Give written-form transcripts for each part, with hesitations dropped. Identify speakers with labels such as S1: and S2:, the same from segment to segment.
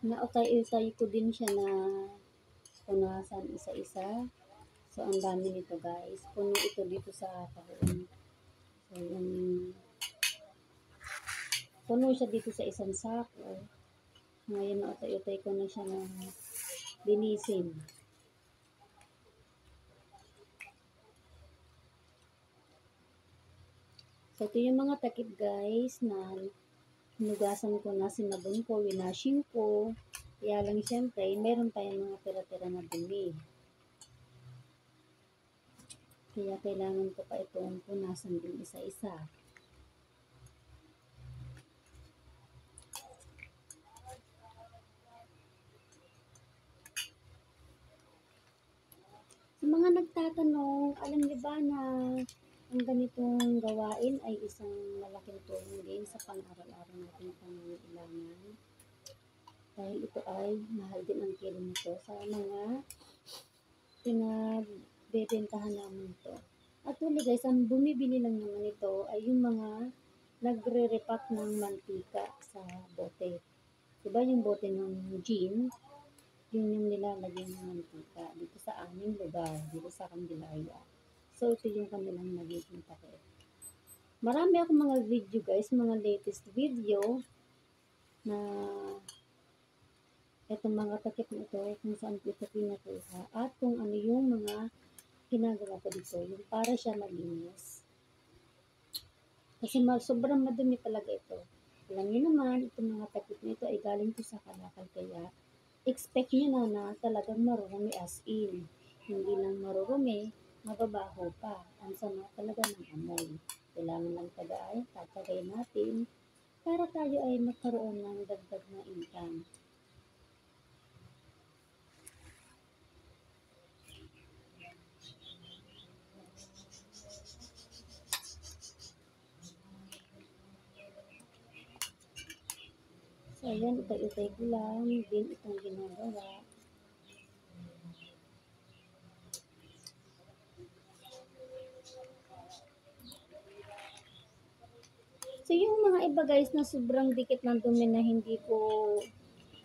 S1: Nautay-utay ko din siya na punasan isa-isa. So, ang dami nito guys. Puno ito dito sa kahon. So, puno siya dito sa isang sako. Ngayon, nautay-utay ko na siya na linisin. So, ito yung mga takip guys na hinugasan ko na, sinabon ko, winashing ko. Kaya lang siyempre, meron tayong mga tira-tira na dumi. Kaya kailangan ko pa itong punasan din isa-isa. Sa mga nagtatanong, alam niyo ba na ang ganitong gawain ay isang malaking tulong din sa pang-araw-araw nating pangangailangan. Dahil ito ay mahal din ang kilo nito sa mga pinagbebentahan namin ito. Actually guys, ang bumibili lang naman ito ay yung mga nagre-repack ng mantika sa bote. Diba yung bote ng gin? Yun yung nilalagyan ng mantika dito sa aming lugar, dito sa Candelaria. So, ito yung kanilang nagiging takip. Marami akong mga video guys, mga latest video na itong mga takip na ito, kung saan ko ito pinakuha, at kung ano yung mga ginagawa ko dito, yung para siya malinis. Kasi sobrang madumi talaga ito. Alam niyo naman, itong mga takip na ito ay galing ko sa kalakal, kaya expect nyo na talagang marurumi as in. Hindi lang marurumi, mababaho pa. Ang sama talaga ng amoy. Kailangan lang tatagay natin para tayo ay magkaroon ng dagdag na income. So, ayan, utay-utay ko lang din itong ginagawa. So, yung mga iba guys na sobrang dikit ng dumi na hindi ko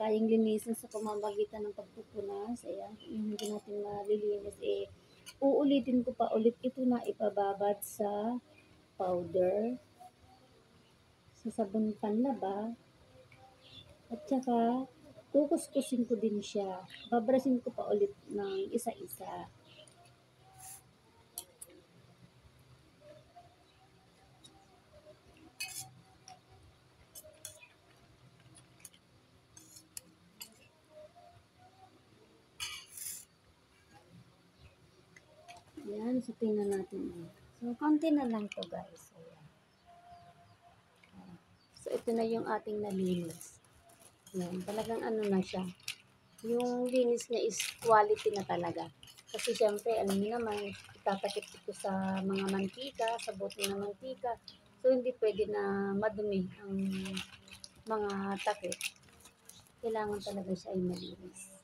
S1: kayang linisin sa pamamagitan ng pagpupunas, ayan, yung hindi natin malilinis, uulitin ko pa ulit ito na ipababad sa powder, sa sabon panlaba, at saka kukuskusin ko din siya. Babrasin ko pa ulit ng isa-isa. Ayan, so tingnan natin. So, konti na lang to guys. Ayan. So, ito na yung ating nalinis. Ayan, talagang ano na siya. Yung linis niya is quality na talaga. Kasi syempre, alam niyo naman, itatakip ito sa mga mantika, sa bote ng mantika. So, hindi pwede na madumi ang mga takip. Kailangan talaga siya ay malinis.